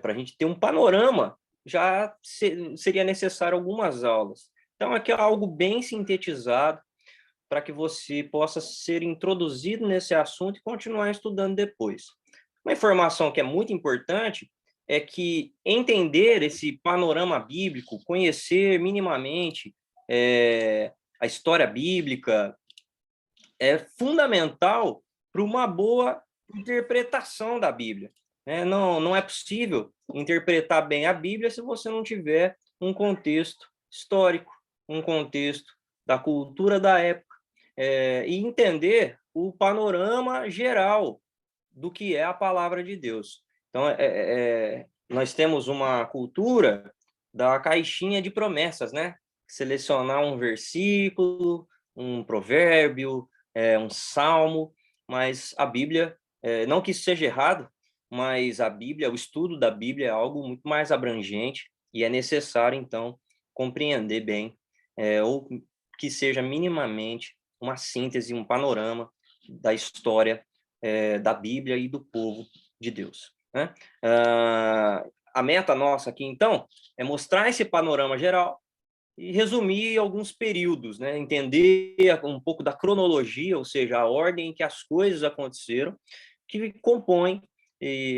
para a gente ter um panorama, seria necessário algumas aulas. Então, aqui é algo bem sintetizado para que você possa ser introduzido nesse assunto e continuar estudando depois. Uma informação que é muito importante é que entender esse panorama bíblico, conhecer minimamente a história bíblica, é fundamental para uma boa interpretação da Bíblia. Não é possível interpretar bem a Bíblia se você não tiver um contexto histórico, um contexto da cultura da época, e entender o panorama geral do que é a palavra de Deus. Então, nós temos uma cultura da caixinha de promessas, né? Selecionar um versículo, um provérbio, um salmo, mas a Bíblia, não que isso seja errado, mas a Bíblia, o estudo da Bíblia é algo muito mais abrangente e é necessário, então, compreender bem, ou que seja minimamente uma síntese, um panorama da história da Bíblia e do povo de Deus, né? A meta nossa aqui, então, é mostrar esse panorama geral e resumir alguns períodos, né? Entender um pouco da cronologia, ou seja, a ordem em que as coisas aconteceram, que compõem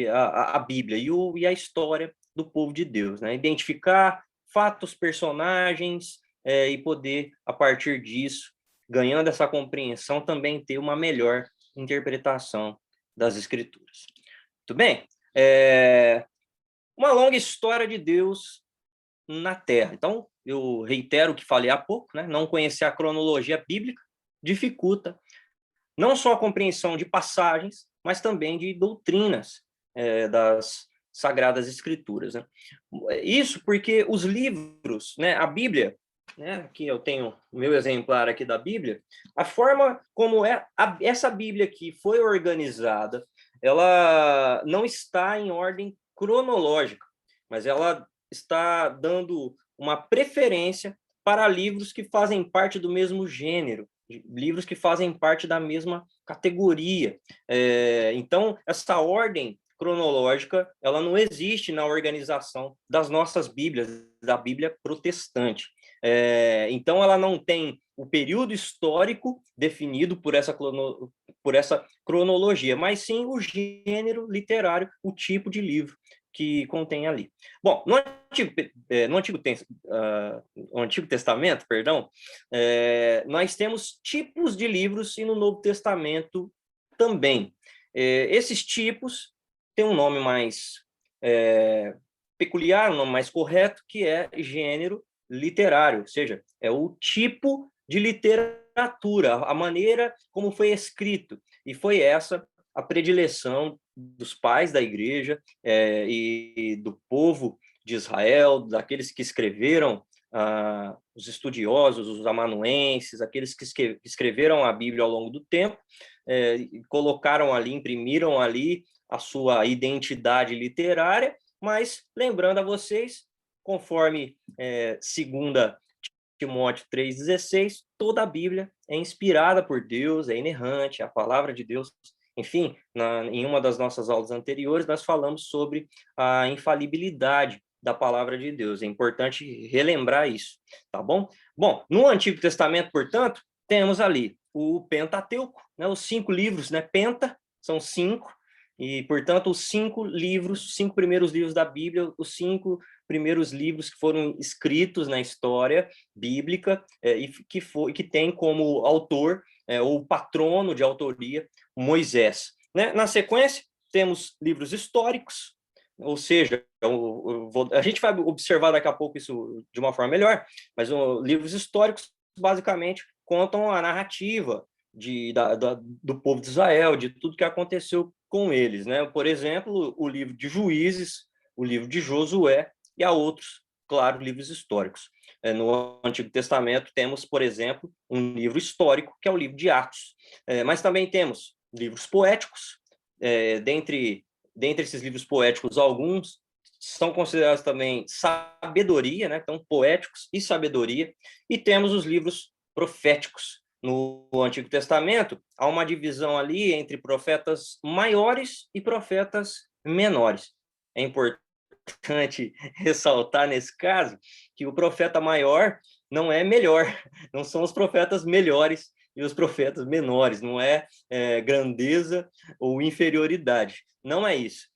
a Bíblia e a história do povo de Deus, né? Identificar fatos, personagens, e poder, a partir disso, ganhando essa compreensão, também ter uma melhor interpretação das Escrituras. Muito bem? Uma longa história de Deus na Terra. Então, eu reitero o que falei há pouco, né? Não conhecer a cronologia bíblica dificulta não só a compreensão de passagens, mas também de doutrinas das Sagradas Escrituras, né? Isso porque os livros, né, a Bíblia, né, aqui eu tenho o meu exemplar aqui da Bíblia, a forma como essa Bíblia aqui foi organizada, ela não está em ordem cronológica, mas ela está dando uma preferência para livros que fazem parte do mesmo gênero, livros que fazem parte da mesma categoria. Então, essa ordem cronológica, ela não existe na organização das nossas Bíblias, da Bíblia protestante. Então, ela não tem o período histórico definido por essa cronologia, mas sim o gênero literário, o tipo de livro que contém ali. Bom, no Antigo Testamento, perdão, nós temos tipos de livros e no Novo Testamento também. Esses tipos têm um nome mais peculiar, um nome mais correto, que é gênero literário, ou seja, é o tipo de literatura, a maneira como foi escrito. E foi essa a predileção dos pais da igreja e do povo de Israel, daqueles que escreveram, os estudiosos, os amanuenses, aqueles que escreveram a Bíblia ao longo do tempo, colocaram ali, imprimiram ali a sua identidade literária, mas lembrando a vocês, conforme 2 Timóteo 3,16, toda a Bíblia é inspirada por Deus, é inerrante, é a palavra de Deus. Enfim, em uma das nossas aulas anteriores, nós falamos sobre a infalibilidade da palavra de Deus. É importante relembrar isso, tá bom? Bom, no Antigo Testamento, portanto, temos ali o Pentateuco, né, os 5 livros, né? Penta, são 5, e, portanto, os 5 livros, 5 primeiros livros da Bíblia, os 5 primeiros livros que foram escritos na história bíblica e que tem como autor ou patrono de autoria Moisés. Né? Na sequência, temos livros históricos, ou seja, a gente vai observar daqui a pouco isso de uma forma melhor, mas livros históricos basicamente contam a narrativa do povo de Israel, de tudo que aconteceu com eles. Né? Por exemplo, o livro de Juízes, o livro de Josué e há outros, claro, livros históricos. No Antigo Testamento temos, por exemplo, um livro histórico, que é o livro de Atos. Mas também temos livros poéticos. Dentre esses livros poéticos, alguns são considerados também sabedoria, né? Então, poéticos e sabedoria. E temos os livros proféticos. No Antigo Testamento, há uma divisão ali entre profetas maiores e profetas menores. é importante ressaltar nesse caso que o profeta maior não é melhor, não são os profetas melhores e os profetas menores, não é, grandeza ou inferioridade, não é isso.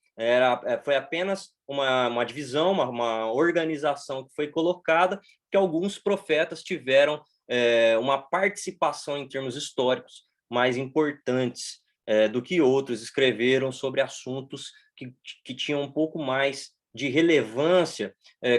Foi apenas uma divisão, uma organização que foi colocada, que alguns profetas tiveram uma participação em termos históricos mais importantes do que outros, escreveram sobre assuntos que tinham um pouco mais de relevância.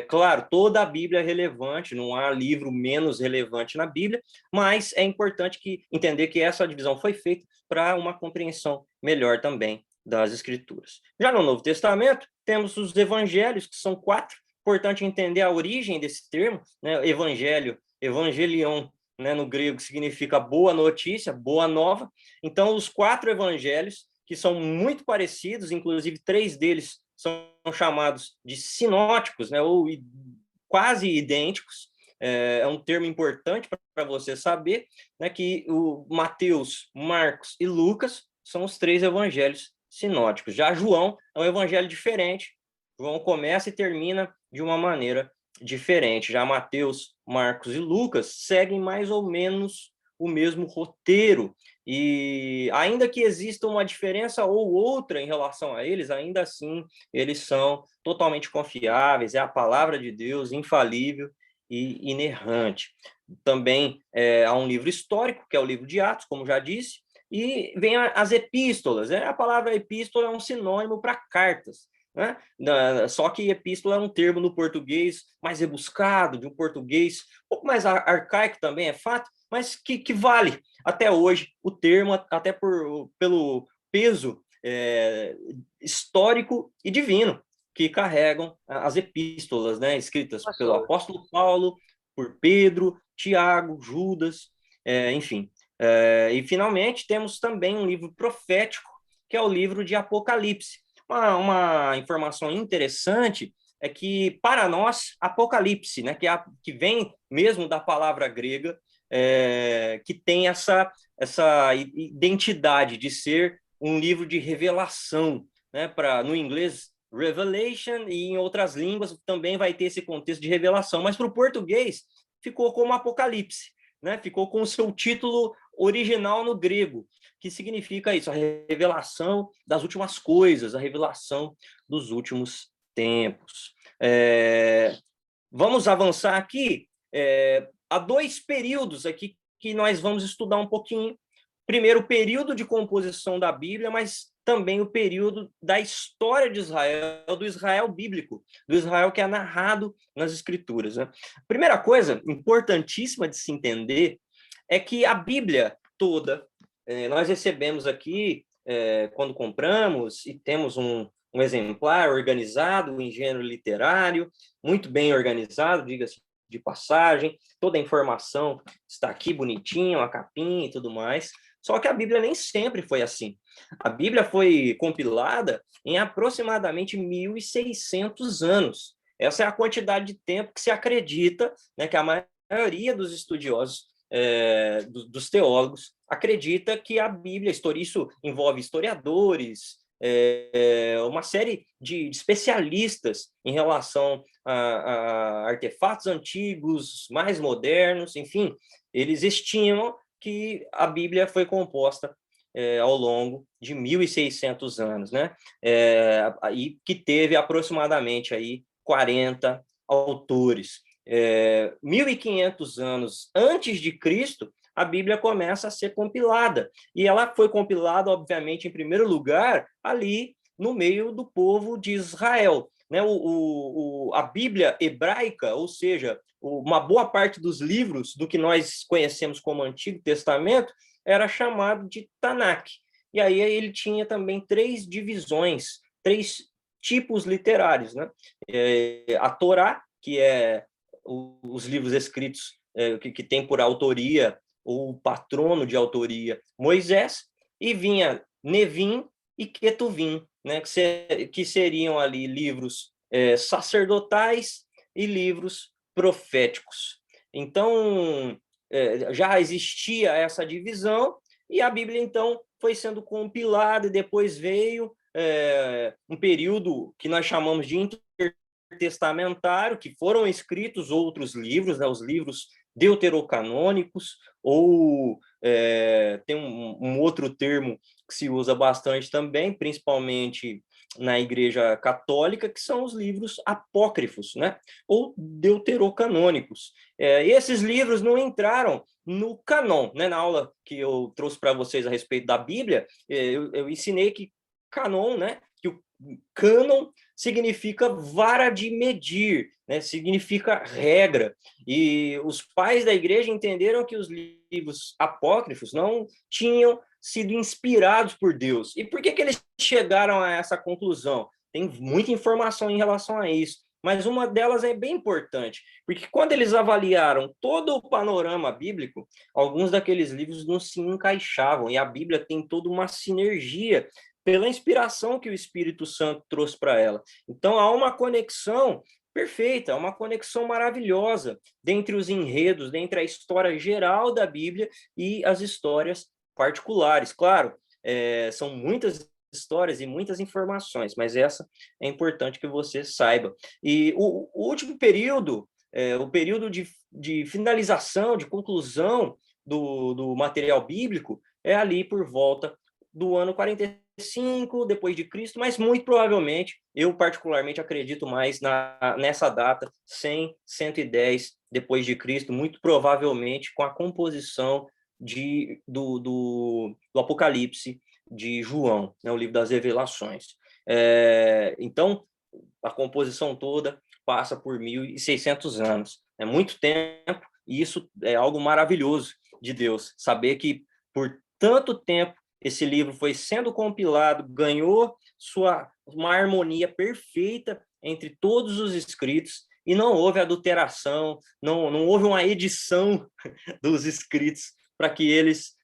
Claro, toda a Bíblia é relevante, não há livro menos relevante na Bíblia, mas é importante entender que essa divisão foi feita para uma compreensão melhor também das Escrituras. Já no Novo Testamento, temos os evangelhos, que são 4. Importante entender a origem desse termo, né? Evangelho, evangelion, né, no grego, significa boa notícia, boa nova. Então, os 4 evangelhos, que são muito parecidos, inclusive 3 deles são chamados de sinóticos, né, ou quase idênticos. É um termo importante para você saber, né, que o Mateus, Marcos e Lucas são os 3 evangelhos sinóticos. Já João é um evangelho diferente. João começa e termina de uma maneira diferente. Já Mateus, Marcos e Lucas seguem mais ou menos o mesmo roteiro. E ainda que exista uma diferença ou outra em relação a eles, ainda assim eles são totalmente confiáveis, é a palavra de Deus, infalível e inerrante. Também há um livro histórico, que é o livro de Atos, como já disse, e vem as epístolas. A palavra epístola é um sinônimo para cartas. Né? Só que epístola é um termo no português mais rebuscado, de um português um pouco mais arcaico também, é fato, mas que vale até hoje o termo, até pelo peso histórico e divino que carregam as epístolas, né, escritas pelo apóstolo Paulo, por Pedro, Tiago, Judas, enfim. E, finalmente, temos também um livro profético, que é o livro de Apocalipse. Uma informação interessante é que, para nós, Apocalipse, né, que vem mesmo da palavra grega, que tem essa identidade de ser um livro de revelação, né, no inglês, Revelation, e em outras línguas também vai ter esse contexto de revelação, mas para o português ficou como Apocalipse, né, ficou com o seu título original no grego, que significa isso, a revelação das últimas coisas, a revelação dos últimos tempos. Vamos avançar aqui. Há 2 períodos aqui que nós vamos estudar um pouquinho. Primeiro, o período de composição da Bíblia, mas também o período da história de Israel, do Israel bíblico, do Israel que é narrado nas Escrituras. Né? Primeira coisa importantíssima de se entender é que a Bíblia toda, nós recebemos aqui, quando compramos, e temos um exemplar organizado em gênero literário, muito bem organizado, diga-se de passagem, toda a informação está aqui bonitinha, uma capinha e tudo mais. Só que a Bíblia nem sempre foi assim. A Bíblia foi compilada em aproximadamente 1.600 anos. Essa é a quantidade de tempo que se acredita, né, que a maioria dos estudiosos, dos teólogos, acredita que a Bíblia, isso envolve historiadores, uma série de especialistas em relação a artefatos antigos, mais modernos, enfim, eles estimam que a Bíblia foi composta ao longo de 1.600 anos, né? E que teve aproximadamente aí 40 autores. 1.500 anos antes de Cristo, a Bíblia começa a ser compilada. E ela foi compilada, obviamente, em primeiro lugar, ali no meio do povo de Israel. Né? A Bíblia hebraica, ou seja, uma boa parte dos livros do que nós conhecemos como Antigo Testamento, era chamado de Tanakh. E aí ele tinha também 3 divisões, 3 tipos literários. Né? A Torá, que é os livros escritos que tem por autoria ou patrono de autoria Moisés, e vinha Nevim e Ketuvim, né, que seriam ali livros sacerdotais e livros proféticos. Então, já existia essa divisão, e a Bíblia, então, foi sendo compilada, e depois veio um período que nós chamamos de intertestamentário, que foram escritos outros livros, né, os livros deuterocanônicos, ou tem um outro termo que se usa bastante também, principalmente na Igreja Católica, que são os livros apócrifos, né? Ou deuterocanônicos. Esses livros não entraram no canon, né? Na aula que eu trouxe para vocês a respeito da Bíblia, eu ensinei que canon, né? Que o cânon significa vara de medir, né? Significa regra. E os pais da igreja entenderam que os livros apócrifos não tinham sido inspirados por Deus. E por que eles chegaram a essa conclusão? Tem muita informação em relação a isso, mas uma delas é bem importante, porque quando eles avaliaram todo o panorama bíblico, alguns daqueles livros não se encaixavam, e a Bíblia tem toda uma sinergia pela inspiração que o Espírito Santo trouxe para ela. Então, há uma conexão perfeita, uma conexão maravilhosa dentre os enredos, dentre a história geral da Bíblia e as histórias particulares. Claro, são muitas histórias e muitas informações, mas essa é importante que você saiba. E o último período, o período de finalização, de conclusão do material bíblico, é ali por volta do ano 45 depois de Cristo, mas muito provavelmente, eu particularmente acredito mais nessa data, 100, 110 depois de Cristo, muito provavelmente com a composição do Apocalipse de João, né, o livro das Revelações. Então, a composição toda passa por 1.600 anos. É muito tempo, e isso é algo maravilhoso de Deus, saber que por tanto tempo esse livro foi sendo compilado, ganhou uma harmonia perfeita entre todos os escritos, e não houve adulteração, não houve uma edição dos escritos para que eles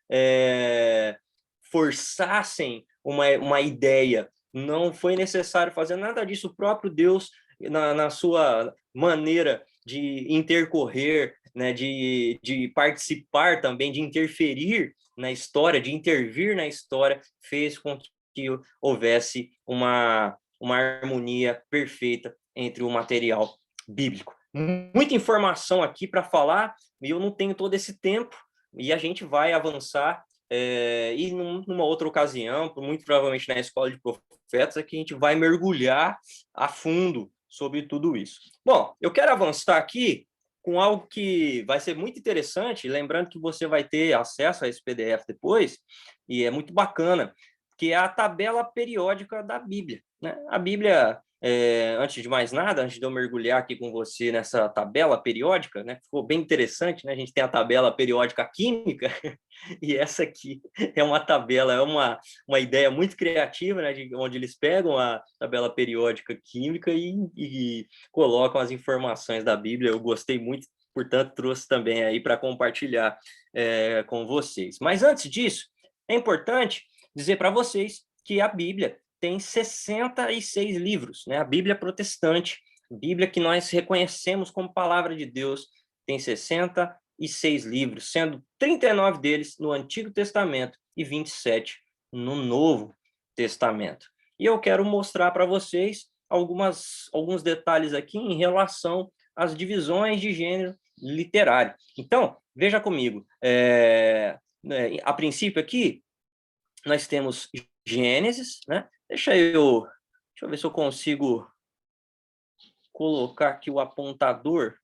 forçassem uma ideia. Não foi necessário fazer nada disso. O próprio Deus, na sua maneira de intercorrer, né, de participar também, de interferir na história, de intervir na história, fez com que houvesse uma harmonia perfeita entre o material bíblico. Muita informação aqui para falar, e eu não tenho todo esse tempo, e a gente vai avançar, e numa outra ocasião, muito provavelmente na Escola de Profetas, é que a gente vai mergulhar a fundo sobre tudo isso. Bom, eu quero avançar aqui com algo que vai ser muito interessante, lembrando que você vai ter acesso a esse PDF depois, e é muito bacana, que é a tabela periódica da Bíblia, né? A Bíblia, antes de mais nada, antes de eu mergulhar aqui com você nessa tabela periódica, né? Ficou bem interessante, né? A gente tem a tabela periódica química, e essa aqui é uma tabela, é uma ideia muito criativa, né? Onde eles pegam a tabela periódica química e colocam as informações da Bíblia. Eu gostei muito, portanto, trouxe também aí para compartilhar com vocês. Mas antes disso, é importante dizer para vocês que a Bíblia tem 66 livros, né? A Bíblia protestante, a Bíblia que nós reconhecemos como palavra de Deus, tem 66 livros, sendo 39 deles no Antigo Testamento e 27 no Novo Testamento. E eu quero mostrar para vocês alguns detalhes aqui em relação às divisões de gênero literário. Então, veja comigo, a princípio aqui, nós temos Gênesis, né? Deixa eu ver se eu consigo colocar aqui o apontador.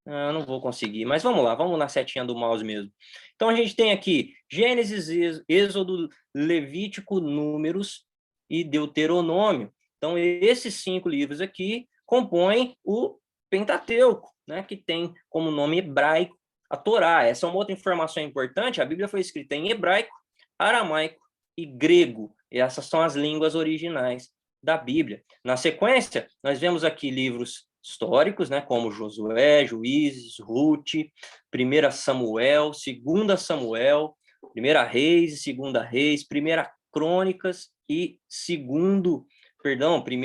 Eu não vou conseguir, mas vamos lá, vamos na setinha do mouse mesmo. Então, a gente tem aqui Gênesis, Êxodo, Levítico, Números e Deuteronômio. Então, esses 5 livros aqui compõem o Pentateuco, né, que tem como nome hebraico a Torá. Essa é uma outra informação importante. A Bíblia foi escrita em hebraico, aramaico e grego. E essas são as línguas originais da Bíblia. Na sequência, nós vemos aqui livros históricos, né, como Josué, Juízes, Ruth, 1 Samuel, 2 Samuel, 1 Reis e 2 Reis, 1 Crônicas e 1 Crônicas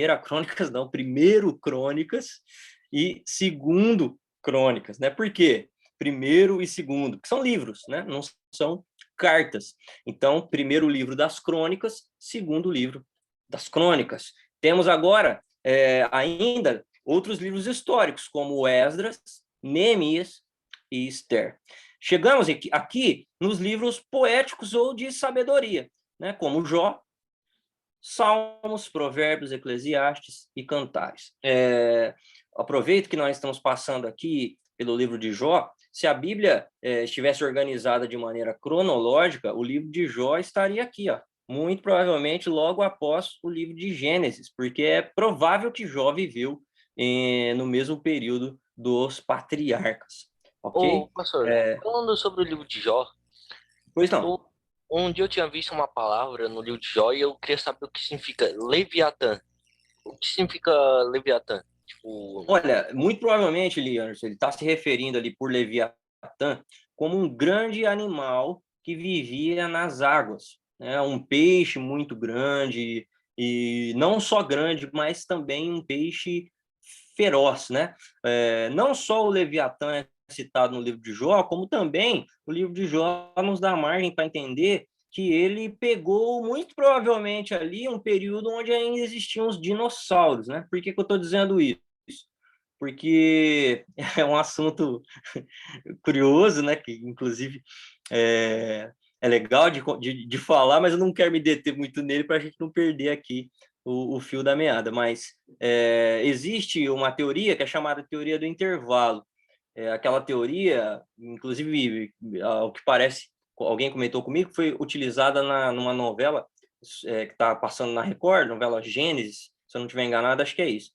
e 2 Crônicas, né? Por quê? Primeiro e segundo, que são livros, né? Não são cartas. Então, primeiro livro das Crônicas, segundo livro das crônicas. Temos agora ainda outros livros históricos, como Esdras, Neemias e Esther. Chegamos aqui nos livros poéticos ou de sabedoria, né, como Jó, Salmos, Provérbios, Eclesiastes e Cantares. Aproveito que nós estamos passando aqui pelo livro de Jó. Se a Bíblia estivesse organizada de maneira cronológica, o livro de Jó estaria aqui, ó, muito provavelmente logo após o livro de Gênesis, porque é provável que Jó viveu no mesmo período dos patriarcas, Ô, ok? pastor, falando sobre o livro de Jó, Pois não. eu, um dia eu tinha visto uma palavra no livro de Jó e eu queria saber o que significa Leviatã. O que significa Leviatã? Tipo, Olha, muito provavelmente, Leandro, ele está se referindo ali por Leviatã como um grande animal que vivia nas águas, né? Um peixe muito grande, e não só grande, mas também um peixe feroz, né? Não só o Leviatã é citado no livro de Jó, como também o livro de Jó nos dá margem para entender que ele pegou muito provavelmente ali um período onde ainda existiam os dinossauros, né? Por que eu estou dizendo isso? Porque é um assunto curioso, né? Que inclusive é legal de falar, mas eu não quero me deter muito nele para a gente não perder aqui o fio da meada. Mas existe uma teoria que é chamada teoria do intervalo. Aquela teoria, inclusive, ao que parece, alguém comentou comigo, foi utilizada numa novela que está passando na Record, novela Gênesis, se eu não estiver enganado, acho que é isso.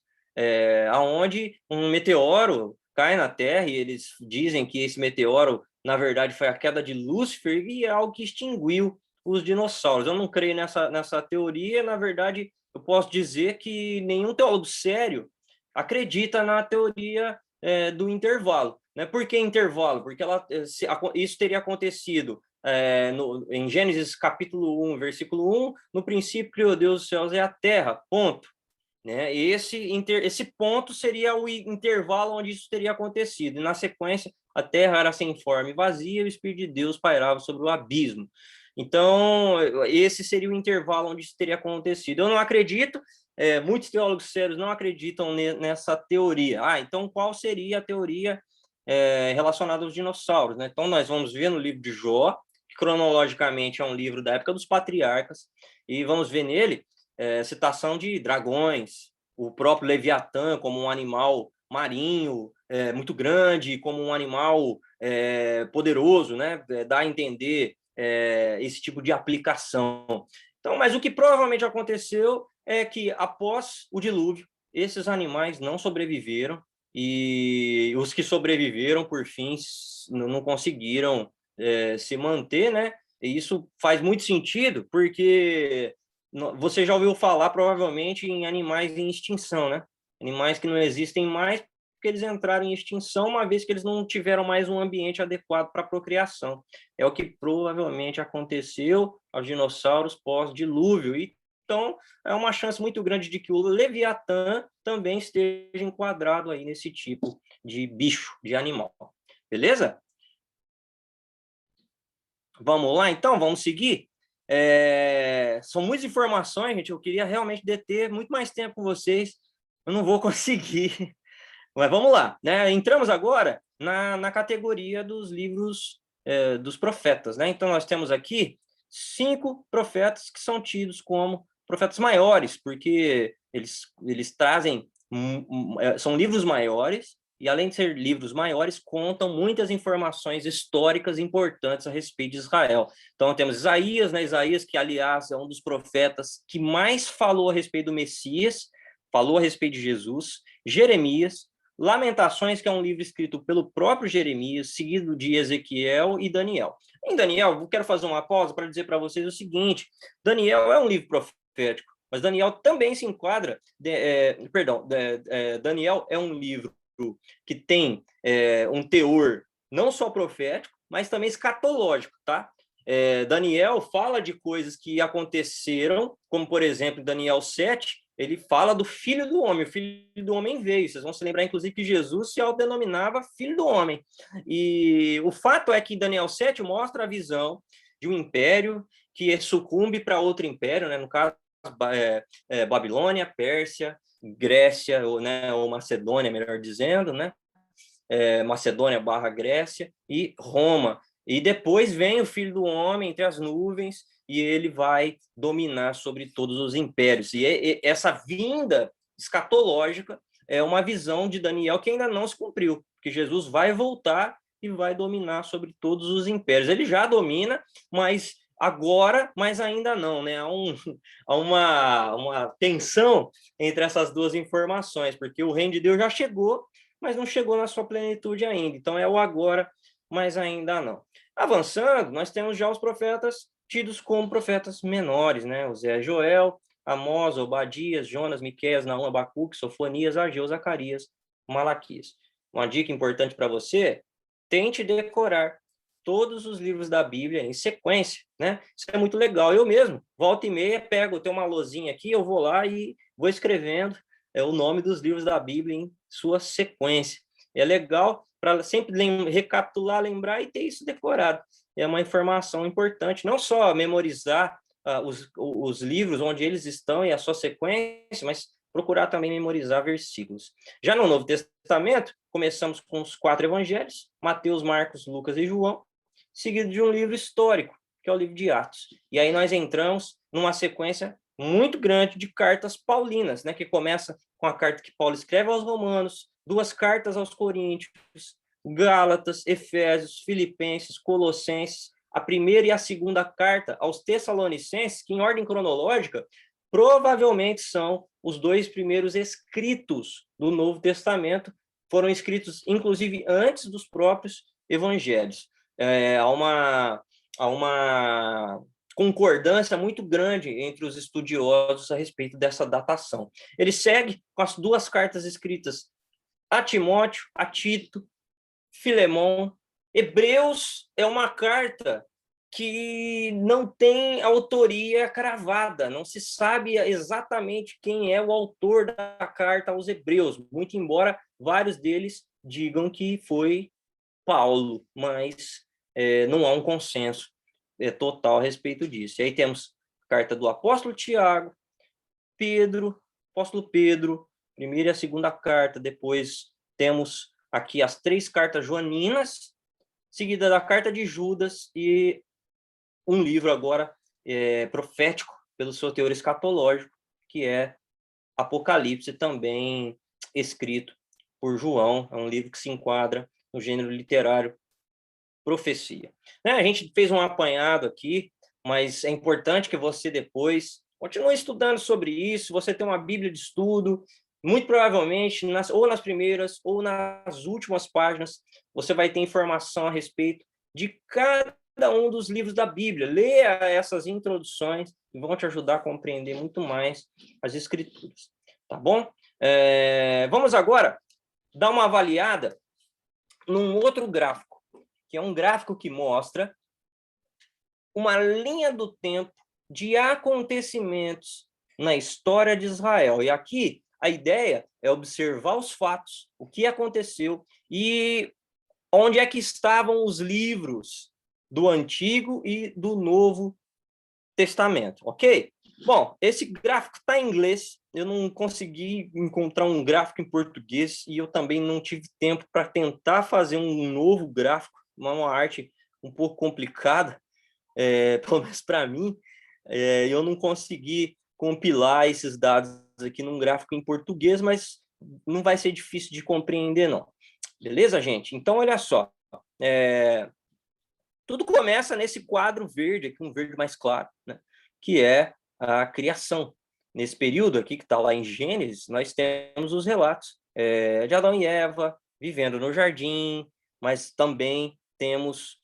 Aonde um meteoro cai na Terra e eles dizem que esse meteoro, na verdade, foi a queda de Lúcifer e é algo que extinguiu os dinossauros. Eu não creio nessa teoria, na verdade, eu posso dizer que nenhum teólogo sério acredita na teoria do intervalo. Né? Por que intervalo? Porque isso teria acontecido em Gênesis capítulo 1, versículo 1, no princípio criou Deus os céus e a terra, ponto. Né? Esse ponto seria o intervalo onde isso teria acontecido. E, na sequência, a terra era sem forma e vazia, e o Espírito de Deus pairava sobre o abismo. Então, esse seria o intervalo onde isso teria acontecido. Eu não acredito, muitos teólogos sérios não acreditam nessa teoria. Então, qual seria a teoria relacionada aos dinossauros? Né? Então, nós vamos ver no livro de Jó, que cronologicamente é um livro da época dos patriarcas, e vamos ver nele citação de dragões, o próprio Leviatã como um animal marinho muito grande, como um animal poderoso, né? Dá a entender esse tipo de aplicação. Então, mas o que provavelmente aconteceu é que após o dilúvio, esses animais não sobreviveram e os que sobreviveram, por fim, não conseguiram se manter, né? E isso faz muito sentido, porque você já ouviu falar, provavelmente, em animais em extinção, né? Animais que não existem mais porque eles entraram em extinção, uma vez que eles não tiveram mais um ambiente adequado para a procriação. É o que provavelmente aconteceu aos dinossauros pós-dilúvio. Então, é uma chance muito grande de que o Leviatã também esteja enquadrado aí nesse tipo de bicho, de animal. Beleza? Vamos lá, então? Vamos seguir? São muitas informações, gente. Eu queria realmente deter muito mais tempo com vocês. Eu não vou conseguir. Mas vamos lá, né? Entramos agora na categoria dos livros dos profetas, né? Então, nós temos aqui 5 profetas que são tidos como profetas maiores, porque eles trazem... são livros maiores, e além de ser livros maiores, contam muitas informações históricas importantes a respeito de Israel. Então, temos Isaías, né? Isaías, que, aliás, é um dos profetas que mais falou a respeito do Messias, falou a respeito de Jesus. Jeremias, Lamentações, que é um livro escrito pelo próprio Jeremias, seguido de Ezequiel e Daniel. Em Daniel, eu quero fazer uma pausa para dizer para vocês o seguinte: Daniel é um livro profético, mas Daniel também se enquadra, Daniel é um livro que tem um teor não só profético, mas também escatológico, tá? Daniel fala de coisas que aconteceram, como, por exemplo, em Daniel 7, ele fala do Filho do Homem. O Filho do Homem veio. Vocês vão se lembrar, inclusive, que Jesus se autodenominava Filho do Homem. E o fato é que Daniel 7 mostra a visão de um império que sucumbe para outro império, né? No caso, Babilônia, Pérsia, Grécia, ou Macedônia, melhor dizendo, né? Macedônia / Grécia e Roma. E depois vem o Filho do Homem entre as nuvens e ele vai dominar sobre todos os impérios. E essa vinda escatológica é uma visão de Daniel que ainda não se cumpriu, porque Jesus vai voltar e vai dominar sobre todos os impérios. Ele já domina, mas agora, mas ainda não, né? Há uma tensão entre essas duas informações, porque o reino de Deus já chegou, mas não chegou na sua plenitude ainda. Então é o agora, mas ainda não. Avançando, nós temos já os profetas tidos como profetas menores, né? Oséias, Joel, Amós, Obadias, Jonas, Miqueias, Naum, Abacuque, Sofonias, Ageu, Zacarias, Malaquias. Uma dica importante para você: tente decorar todos os livros da Bíblia em sequência, né? Isso é muito legal. Eu mesmo, volta e meia, tenho uma lousinha aqui, eu vou lá e vou escrevendo o nome dos livros da Bíblia em sua sequência. É legal para sempre recapitular, lembrar e ter isso decorado. É uma informação importante, não só memorizar os livros onde eles estão e a sua sequência, mas procurar também memorizar versículos. Já no Novo Testamento, começamos com os 4 evangelhos, Mateus, Marcos, Lucas e João, seguido de um livro histórico, que é o livro de Atos. E aí nós entramos numa sequência muito grande de cartas paulinas, né, que começa com a carta que Paulo escreve aos Romanos, 2 cartas aos Coríntios, Gálatas, Efésios, Filipenses, Colossenses, a primeira e a segunda carta aos Tessalonicenses, que em ordem cronológica provavelmente são os 2 primeiros escritos do Novo Testamento, foram escritos inclusive antes dos próprios evangelhos. Há uma concordância muito grande entre os estudiosos a respeito dessa datação. Ele segue com as 2 cartas escritas a Timóteo, a Tito, Filemon. Hebreus é uma carta que não tem autoria cravada, não se sabe exatamente quem é o autor da carta aos Hebreus, muito embora vários deles digam que foi Paulo, mas não há um consenso total a respeito disso. E aí temos a carta do apóstolo Tiago, Pedro, apóstolo Pedro, primeira e a segunda carta, depois temos aqui as 3 cartas joaninas, seguida da carta de Judas e um livro agora profético pelo seu teor escatológico, que é Apocalipse, também escrito por João. É um livro que se enquadra no gênero literário profecia. A gente fez um apanhado aqui, mas é importante que você depois continue estudando sobre isso. Você tem uma Bíblia de estudo, muito provavelmente, ou nas primeiras ou nas últimas páginas, você vai ter informação a respeito de cada um dos livros da Bíblia. Leia essas introduções e vão te ajudar a compreender muito mais as Escrituras. Tá bom? Vamos agora dar uma avaliada num outro gráfico, que é um gráfico que mostra uma linha do tempo de acontecimentos na história de Israel. E aqui a ideia é observar os fatos, o que aconteceu e onde é que estavam os livros do Antigo e do Novo Testamento, ok? Bom, esse gráfico está em inglês, eu não consegui encontrar um gráfico em português e eu também não tive tempo para tentar fazer um novo gráfico, uma arte um pouco complicada, pelo menos para mim, eu não consegui compilar esses dados aqui num gráfico em português, mas não vai ser difícil de compreender, não. Beleza, gente? Então, olha só. Tudo começa nesse quadro verde, aqui um verde mais claro, né? Que é a criação. Nesse período aqui, que está lá em Gênesis, nós temos os relatos de Adão e Eva vivendo no jardim, mas também temos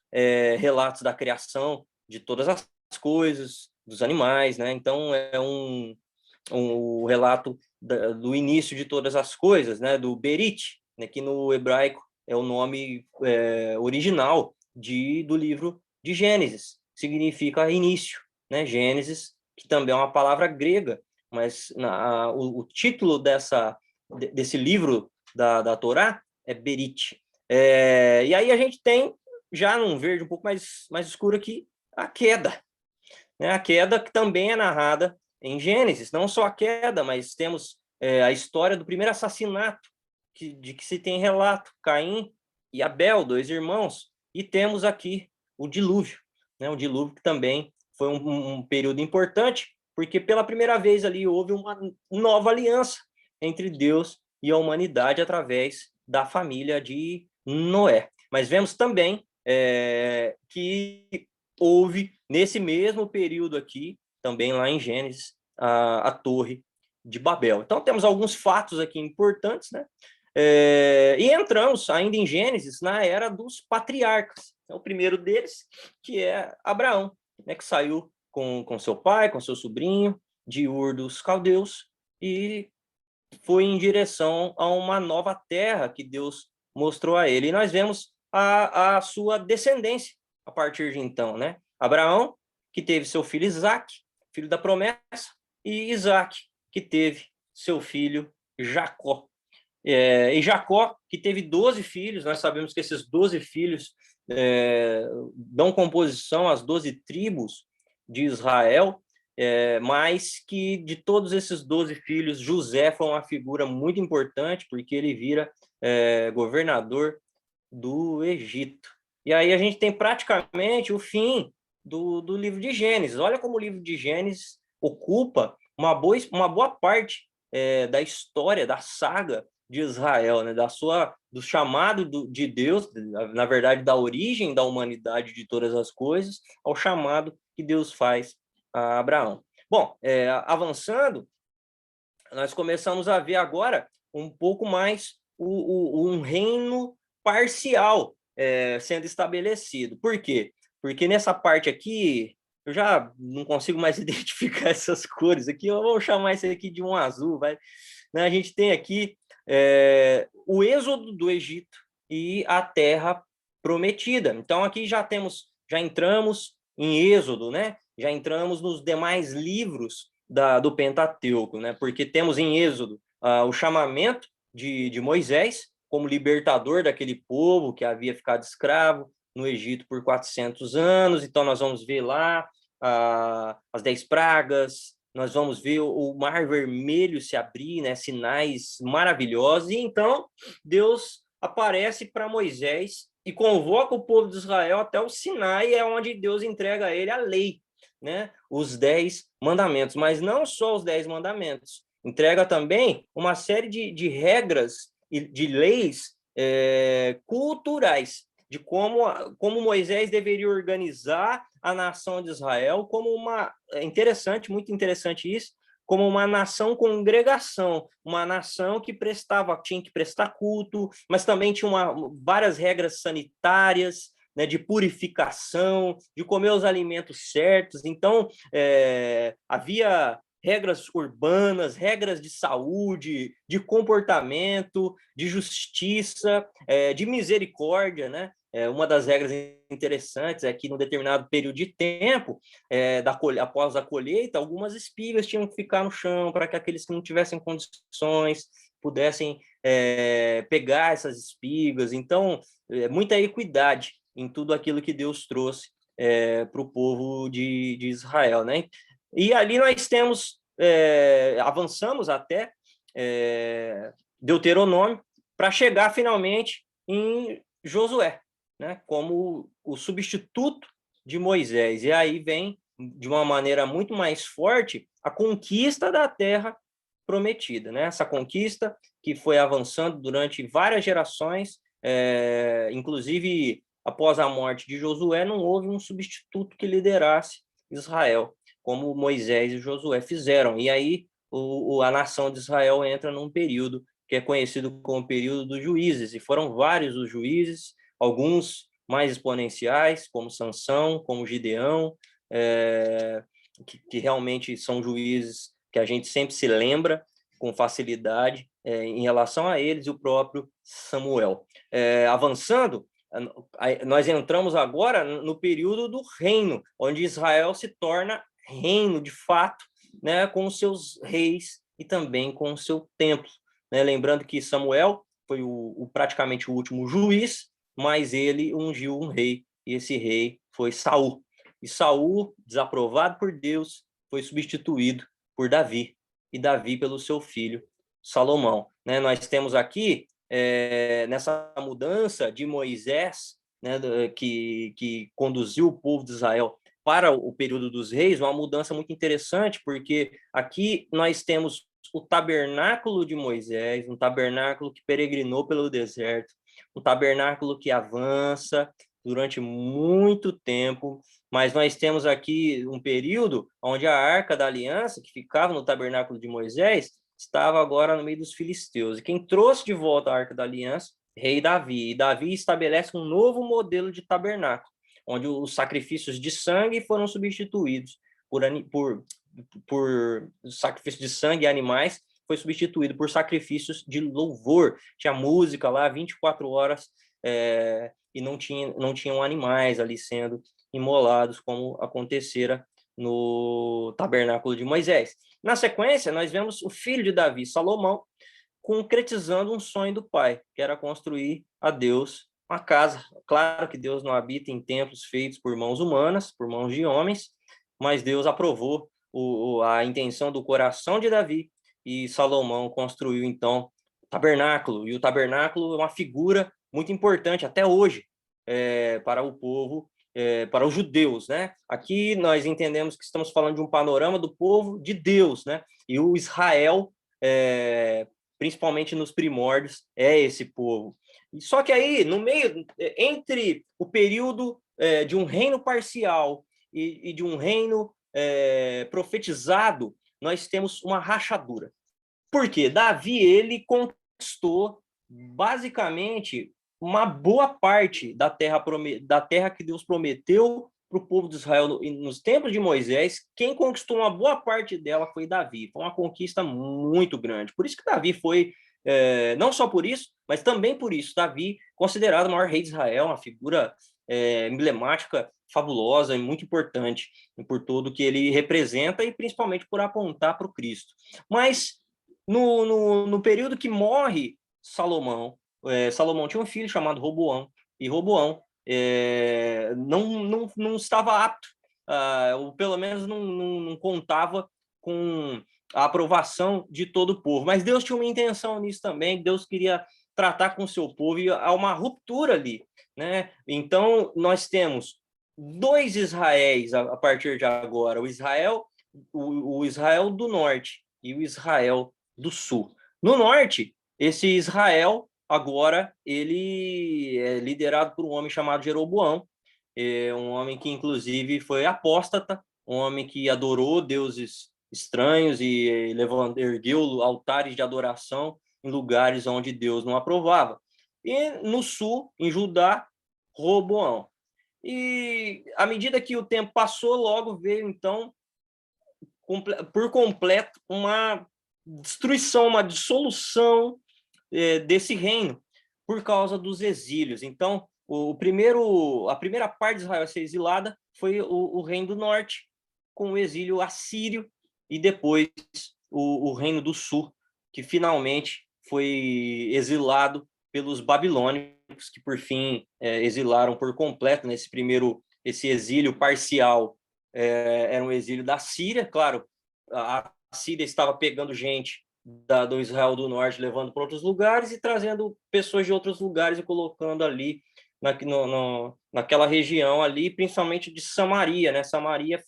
relatos da criação de todas as coisas, dos animais, né? Então, é um relato do início de todas as coisas, né? Do Berit, né? Que no hebraico é o nome original do livro de Gênesis, significa início, né? Gênesis, que também é uma palavra grega, mas o título desse livro da Torá é Berit. E aí a gente tem, já num verde um pouco mais escuro aqui, a queda. Né? A queda que também é narrada em Gênesis, não só a queda, mas temos a história do primeiro assassinato de que se tem relato, Caim e Abel, dois irmãos, e temos aqui o dilúvio, né? O dilúvio que também foi um período importante, porque pela primeira vez ali houve uma nova aliança entre Deus e a humanidade através da família de Noé. Mas vemos também que houve, nesse mesmo período aqui, também lá em Gênesis, a Torre de Babel. Então, temos alguns fatos aqui importantes, né? E entramos ainda em Gênesis na era dos patriarcas. O primeiro deles, que é Abraão, né, que saiu com seu pai, com seu sobrinho, de Ur dos Caldeus, e foi em direção a uma nova terra que Deus mostrou a ele. E nós vemos a sua descendência a partir de então, né? Abraão, que teve seu filho Isaque, filho da promessa, e Isaque, que teve seu filho Jacó. E Jacó, que teve 12 filhos, nós sabemos que esses 12 filhos dão composição às 12 tribos de Israel, mas que de todos esses 12 filhos, José foi uma figura muito importante, porque ele vira governador do Egito. E aí a gente tem praticamente o fim do livro de Gênesis. Olha como o livro de Gênesis ocupa uma boa parte da história, da saga de Israel, né? Do chamado de Deus, na verdade, da origem da humanidade de todas as coisas, ao chamado que Deus faz a Abraão. Bom, avançando, nós começamos a ver agora um pouco mais um reino parcial sendo estabelecido. Por quê? Porque nessa parte aqui, eu já não consigo mais identificar essas cores aqui, eu vou chamar isso aqui de um azul, vai. A gente tem aqui o êxodo do Egito e a terra prometida. Então, aqui já entramos em Êxodo, né? Já entramos nos demais livros do Pentateuco, né? Porque temos em Êxodo o chamamento de Moisés como libertador daquele povo que havia ficado escravo no Egito por 400 anos. Então, nós vamos ver lá as 10 pragas, nós vamos ver o Mar Vermelho se abrir, né? Sinais maravilhosos. E então, Deus aparece para Moisés e convoca o povo de Israel até o Sinai, é onde Deus entrega a ele a lei, né? Os 10 mandamentos. Mas não só os 10 mandamentos, entrega também uma série de regras e de leis culturais, de como Moisés deveria organizar a nação de Israel como muito interessante isso, como uma nação congregação, uma nação que tinha que prestar culto, mas também tinha várias regras sanitárias, né, de purificação, de comer os alimentos certos. Então, havia regras urbanas, regras de saúde, de comportamento, de justiça, de misericórdia, né? Uma das regras interessantes é que, num determinado período de tempo, após a colheita, algumas espigas tinham que ficar no chão para que aqueles que não tivessem condições pudessem pegar essas espigas. Então, muita equidade em tudo aquilo que Deus trouxe para o povo de Israel, né? E ali nós temos, avançamos até Deuteronômio, para chegar finalmente em Josué, né, como o substituto de Moisés. E aí vem, de uma maneira muito mais forte, a conquista da terra prometida, né? Essa conquista que foi avançando durante várias gerações, inclusive após a morte de Josué, não houve um substituto que liderasse Israel, como Moisés e Josué fizeram. E aí a nação de Israel entra num período que é conhecido como o período dos juízes, e foram vários os juízes, alguns mais exponenciais, como Sansão, como Gideão, que realmente são juízes que a gente sempre se lembra com facilidade em relação a eles, e o próprio Samuel. Avançando, nós entramos agora no período do reino, onde Israel se torna reino de fato, né, com os seus reis e também com o seu templo, né? Lembrando que Samuel foi praticamente o último juiz, mas ele ungiu um rei, e esse rei foi Saul. E Saul, desaprovado por Deus, foi substituído por Davi, e Davi pelo seu filho Salomão. Né? Nós temos aqui, nessa mudança de Moisés, né, que conduziu o povo de Israel para o período dos reis, uma mudança muito interessante, porque aqui nós temos o tabernáculo de Moisés, um tabernáculo que peregrinou pelo deserto, um tabernáculo que avança durante muito tempo, mas nós temos aqui um período onde a Arca da Aliança, que ficava no tabernáculo de Moisés, estava agora no meio dos filisteus. E quem trouxe de volta a Arca da Aliança? Rei Davi. E Davi estabelece um novo modelo de tabernáculo, onde os sacrifícios de sangue foram substituídos por sacrifício de sangue e animais, foi substituído por sacrifícios de louvor. Tinha música lá 24 horas, e não tinham animais ali sendo imolados, como acontecera no tabernáculo de Moisés. Na sequência, nós vemos o filho de Davi, Salomão, concretizando um sonho do pai, que era construir a Deus uma casa. Claro que Deus não habita em templos feitos por mãos humanas, por mãos de homens, mas Deus aprovou a intenção do coração de Davi, e Salomão construiu, então, o tabernáculo. E o tabernáculo é uma figura muito importante até hoje para o povo, para os judeus, né? Aqui nós entendemos que estamos falando de um panorama do povo de Deus, né? E o Israel, principalmente nos primórdios, é esse povo. Só que aí, no meio, entre o período de um reino parcial e de um reino profetizado, nós temos uma rachadura. Por quê? Davi, ele conquistou, basicamente, uma boa parte da terra que Deus prometeu para o povo de Israel nos tempos de Moisés. Quem conquistou uma boa parte dela foi Davi. Foi uma conquista muito grande. Por isso que Davi foi, não só por isso, mas também por isso, Davi, considerado o maior rei de Israel, uma figura emblemática, fabulosa e muito importante por tudo que ele representa e principalmente por apontar para o Cristo. Mas no período que morre Salomão, Salomão tinha um filho chamado Roboão, e Roboão não estava apto, ou pelo menos não contava com a aprovação de todo o povo. Mas Deus tinha uma intenção nisso também, Deus queria tratar com o seu povo, e há uma ruptura ali, né? Então, nós temos dois Israéis a partir de agora, o Israel do norte e o Israel do sul. No norte, esse Israel, agora, ele é liderado por um homem chamado Jeroboão, um homem que, inclusive, foi apóstata, um homem que adorou deuses estranhos e ergueu altares de adoração em lugares onde Deus não aprovava. E no sul, em Judá, Roboão. E à medida que o tempo passou, logo veio, então, por completo, uma destruição, uma dissolução desse reino por causa dos exílios. Então, a primeira parte de Israel a ser exilada foi o reino do norte, com o exílio assírio, e depois o reino do sul, que finalmente foi exilado pelos babilônicos, que por fim exilaram por completo esse exílio parcial. Era um exílio da Síria, claro, a Síria estava pegando gente do Israel do Norte, levando para outros lugares e trazendo pessoas de outros lugares e colocando ali naquela região ali, principalmente de Samaria, né? Samaria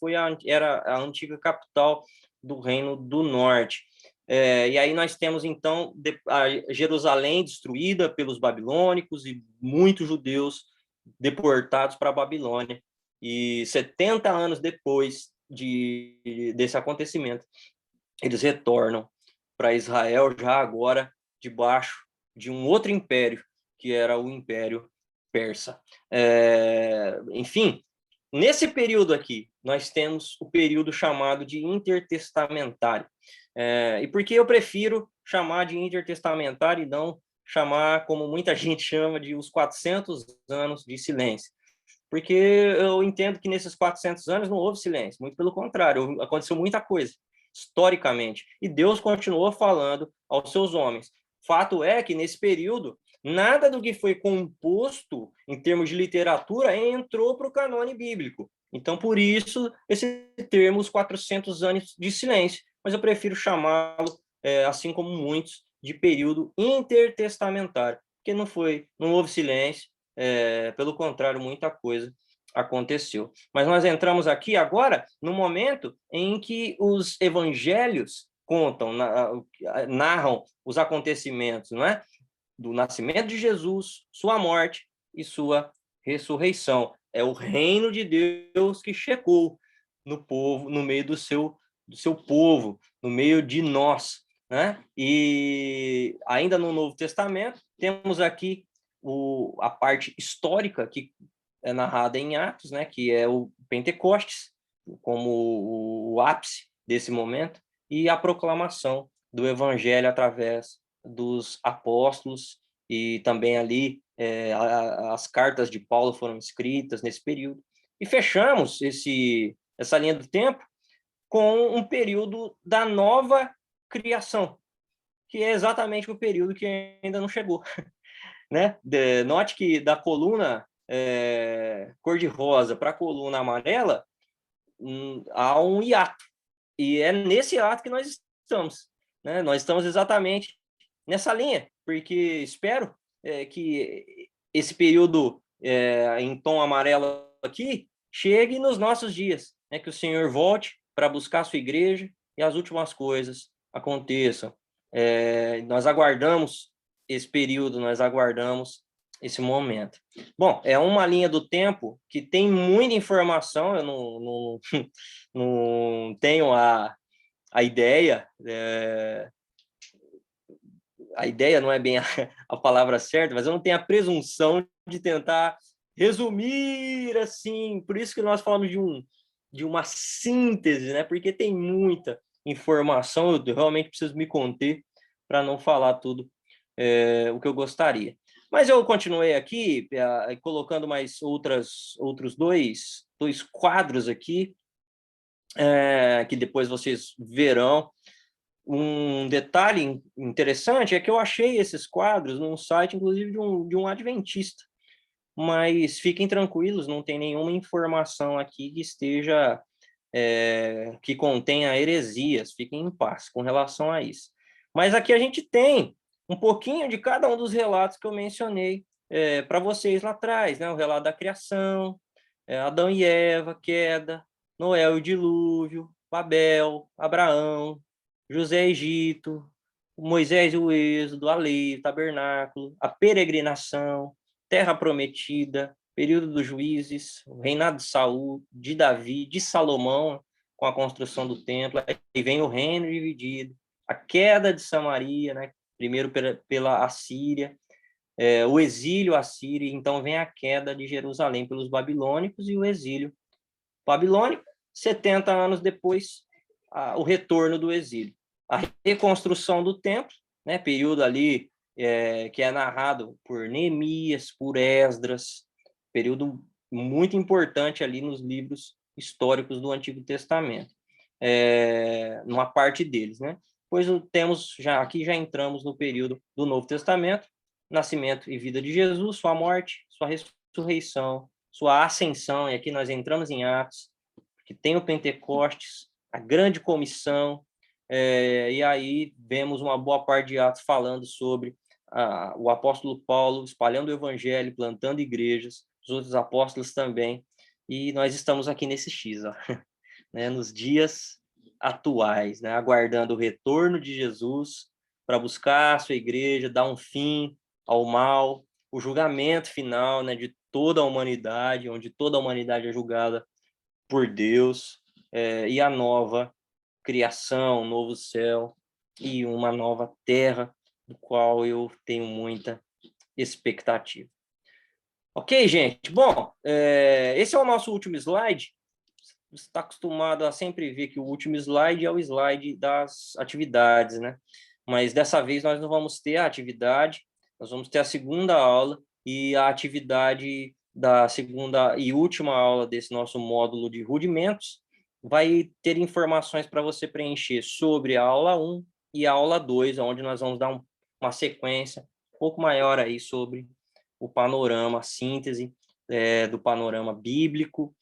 era a antiga capital do Reino do Norte. E aí nós temos, então, a Jerusalém destruída pelos babilônicos e muitos judeus deportados para a Babilônia. E 70 anos depois desse acontecimento, eles retornam para Israel, já agora debaixo de um outro império, que era o Império Persa. Enfim, nesse período aqui, nós temos o período chamado de intertestamentário. E por que eu prefiro chamar de intertestamentário e não chamar, como muita gente chama, de os 400 anos de silêncio? Porque eu entendo que nesses 400 anos não houve silêncio, muito pelo contrário, aconteceu muita coisa, historicamente, e Deus continuou falando aos seus homens. Fato é que, nesse período, nada do que foi composto em termos de literatura entrou para o canone bíblico. Então, por isso, esse termo, os 400 anos de silêncio. mas eu prefiro chamá-lo, assim como muitos, de período intertestamentário, porque não houve silêncio, pelo contrário, muita coisa aconteceu. Mas nós entramos aqui agora no momento em que os evangelhos contam, narram os acontecimentos, não é? Do nascimento de Jesus, sua morte e sua ressurreição. É o reino de Deus que chegou no povo, no meio do seu povo, no meio de nós, né? E ainda no Novo Testamento, temos aqui a parte histórica que é narrada em Atos, né? Que é o Pentecostes, como o ápice desse momento, e a proclamação do evangelho através dos apóstolos, e também ali as cartas de Paulo foram escritas nesse período. E fechamos essa linha do tempo com um período da nova criação, que é exatamente o período que ainda não chegou. Né? Note que da coluna cor-de-rosa para a coluna amarela, há um hiato. E é nesse hiato que nós estamos. Né? Nós estamos exatamente nessa linha, porque espero que esse período em tom amarelo aqui chegue nos nossos dias, né? Que o Senhor volte para buscar a sua igreja e as últimas coisas aconteçam. Nós aguardamos esse período, nós aguardamos esse momento. Bom, é uma linha do tempo que tem muita informação, eu não tenho a ideia, a ideia não é bem a palavra certa, mas eu não tenho a presunção de tentar resumir assim, por isso que nós falamos de uma síntese, né? Porque tem muita informação, eu realmente preciso me conter para não falar tudo o que eu gostaria. Mas eu continuei aqui, colocando mais outros dois quadros aqui, que depois vocês verão. Um detalhe interessante é que eu achei esses quadros num site, inclusive, de um adventista. Mas fiquem tranquilos, não tem nenhuma informação aqui que esteja que contenha heresias, fiquem em paz com relação a isso. Mas aqui a gente tem um pouquinho de cada um dos relatos que eu mencionei para vocês lá atrás, né? O relato da criação, Adão e Eva, queda, Noé e o dilúvio, Babel, Abraão, José Egito, Moisés e o êxodo, a lei, o tabernáculo, a peregrinação, terra prometida, período dos juízes, o reinado de Saul, de Davi, de Salomão, com a construção do templo, aí vem o reino dividido, a queda de Samaria, né? Primeiro pela Assíria, o exílio assírio, então vem a queda de Jerusalém pelos babilônicos e o exílio babilônico, 70 anos depois, o retorno do exílio. A reconstrução do templo, né, período ali que é narrado por Neemias, por Esdras, período muito importante ali nos livros históricos do Antigo Testamento, numa parte deles, né? Pois aqui já entramos no período do Novo Testamento, nascimento e vida de Jesus, sua morte, sua ressurreição, sua ascensão, e aqui nós entramos em Atos, que tem o Pentecostes, a grande comissão, e aí vemos uma boa parte de Atos falando sobre o apóstolo Paulo espalhando o evangelho, plantando igrejas, os outros apóstolos também, e nós estamos aqui nesse X, ó, né, nos dias atuais, né, aguardando o retorno de Jesus para buscar a sua igreja, dar um fim ao mal, o julgamento final, né, de toda a humanidade, onde toda a humanidade é julgada por Deus, e a nova criação, um novo céu e uma nova terra, do qual eu tenho muita expectativa. Ok, gente? Bom, esse é o nosso último slide. Você está acostumado a sempre ver que o último slide é o slide das atividades, né? Mas dessa vez nós não vamos ter a atividade, nós vamos ter a segunda aula, e a atividade da segunda e última aula desse nosso módulo de rudimentos vai ter informações para você preencher sobre a aula 1 e a aula 2, onde nós vamos dar uma sequência um pouco maior aí sobre o panorama, a síntese do panorama bíblico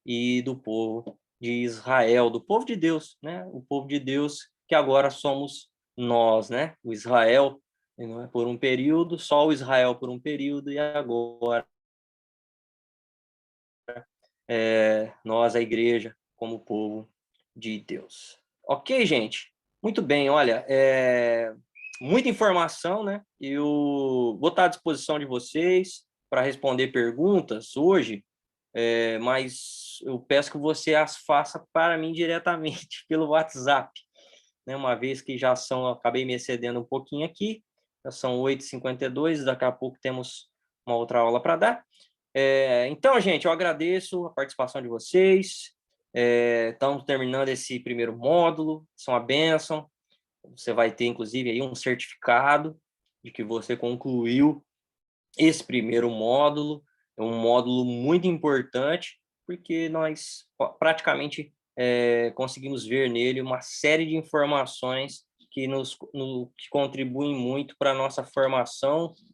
e do povo de Israel, do povo de Deus, né? O povo de Deus que agora somos nós, né? O Israel, não é por um período, só o Israel por um período, e agora nós, a igreja, como povo de Deus. Ok, gente? Muito bem, olha, muita informação, né? Eu vou estar à disposição de vocês para responder perguntas hoje, mas eu peço que você as faça para mim diretamente pelo WhatsApp, né? Uma vez que acabei me excedendo um pouquinho aqui, já são 8h52, daqui a pouco temos uma outra aula para dar. Então, gente, eu agradeço a participação de vocês. Estamos terminando esse primeiro módulo, são uma bênção. Você vai ter, inclusive, aí um certificado de que você concluiu esse primeiro módulo. É um módulo muito importante, porque nós praticamente conseguimos ver nele uma série de informações que contribuem muito para a nossa formação